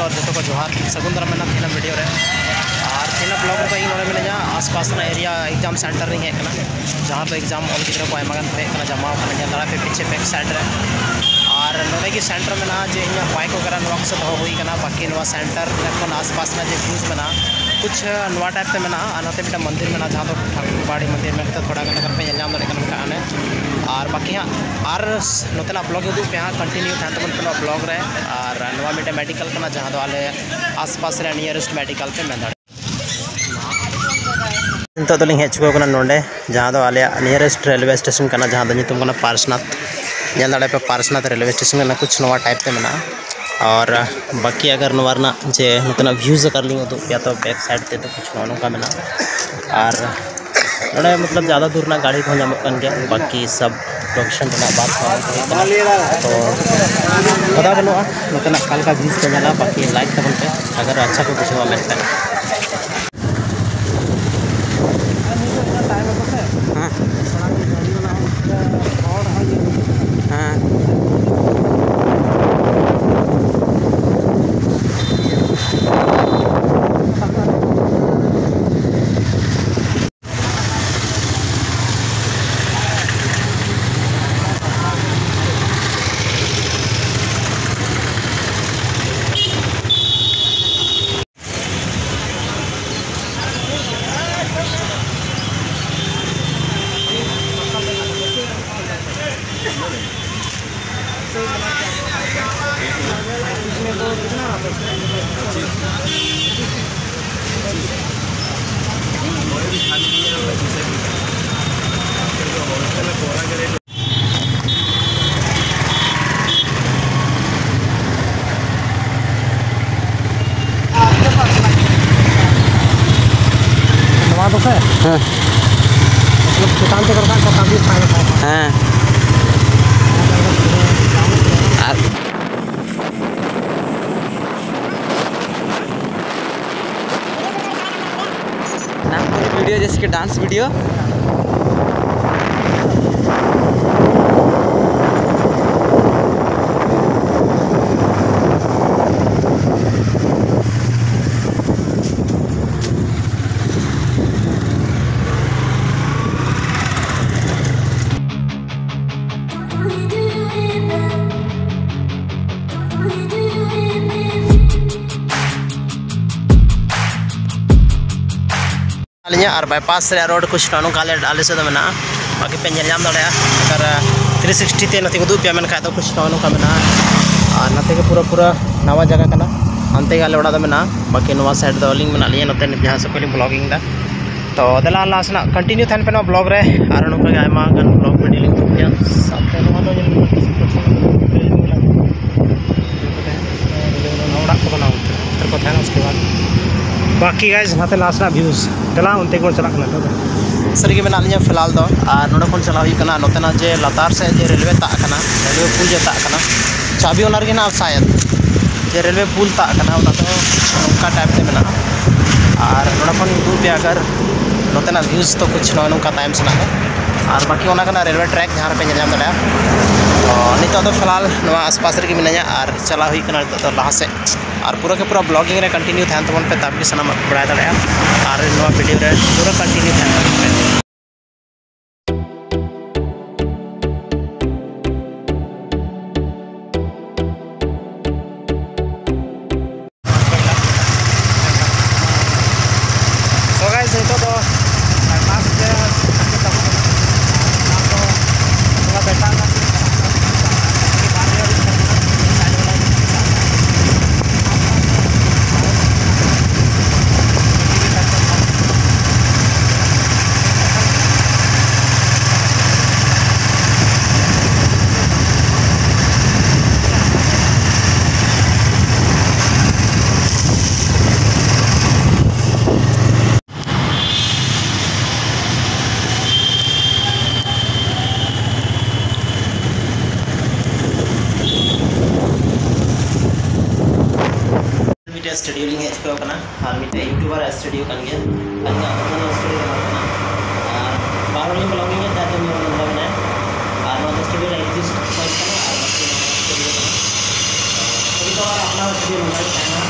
और जो को जोहार सगुन दारा मेना थीना वीडियो रे और थीना ब्लॉग रे इन नोडे मेना आसपास ना एरिया एग्जाम सेंटर रे हेकना जहां पे एग्जाम ऑल गिद्रा को आयमा गान हेकना जमा खाना जंदड़ा पे पीछे बैक साइड रे और नोडे की सेंटर में ना जे इया बाइक वगैरह नवा से दो हुई कना बाकी नवा सेंटर खन आसपास ना जे व्यूज में ना कुछ नवा टाइप से में ना अनाते बेटा मंदिर में ना जहां तो ठाकुर बाड़ी मंदिर में थोड़ा गन पे नाम दड़े कन आने और बाकी हाँ और नोतेना ब्लॉग उदू पे हाँ कंटिन्यू थान तबन पे ब्लॉग रे और नवा मिटे मेडिकल कना जहां दो आले आसपास रे नियरेस्ट मेडिकल पे में दड़े नितो तो लिंग हेचको कना नोंडे जहां दो आले नियरेस्ट रेलवे स्टेशन कना जहां दो नितुम कना पारसनाथ जल पे पारसनाथ रेलवे स्टेशन में कुछ नवा टाइप से में और बाकी अगर नवा जे नोतना व्यूज कर ली तो या तो बैक साइड से तो कुछ नौका में और नोड़े मतलब ज़्यादा दूर ना गाड़ी को नामकन गया बाकी सब लोकेशन बात तो पता बनूआ नोतना काल का व्यूज पे जाला बाकी लाइक तबन पे अगर अच्छा को बुझा मेरे हाँ मतलब दुकान से करता है काफ़ी फायदा हाँ वीडियो जैसे कि डांस वीडियो और बाईपास रे रोड कुछ काले आले से मेना बाकी पे नाम दाड़ा अगर 360 ते नते उदू पे मेन तो कुछ का मेना और नते के पूरा पूरा नवा जगह कना अंते गाले ओड़ा मेना बाकी नवा साइड दो लिंक मेना लिए नते जहां से पहले ब्लॉगिंग दा तो दला लास्ट ना कंटिन्यू थान पे ब्लॉग रे और नुका Aima gun blog video link तो साथ नवा दो ओड़ा को बनाओ तर को थाना उसके बाद बाकी गाइस नाते लास्ट ना व्यूज चला उनते को चला कना सर के मेना लिया फिलहाल दो और नोडे कोन चला हुई कना नोतेना जे लतार से जे रेलवे ता कना रेलवे पुल जे ता कना चाबी ओनर के ना शायद जे रेलवे पुल ता कना उना तो उनका टाइप से मेना और नोडे कोन दूर पे अगर नोतेना व्यूज तो कुछ नोका टाइम से ना और बाकी ओना कना रेलवे ट्रैक जहां पे नाम दाड़ा तो नितो तो फिलहाल नवा आसपास रे मिनाया और चला हुई कना तो लहा से और पूरा के पूरा ब्लॉगिंग रे कंटिन्यू थान तबन पे तब के सनम बड़ा दाड़ा और नवा वीडियो रे पूरा कंटिन्यू थान पे तो गाइस नितो तो पास से तो बेटा स्टूडियो लिंग हेचको कना और मिटे यूट्यूबर स्टूडियो कन गया अन्य अपना स्टूडियो कना और बारो लिंग ब्लॉगिंग है ताते में मतलब है और नो स्टूडियो एग्जिस्ट कोई कना और बाकी स्टूडियो कना ᱵᱟᱨ ᱟᱯᱱᱟᱨ ᱪᱷᱩᱵᱤ ᱞᱟᱜᱟᱣ ᱛᱟᱦᱮᱱᱟ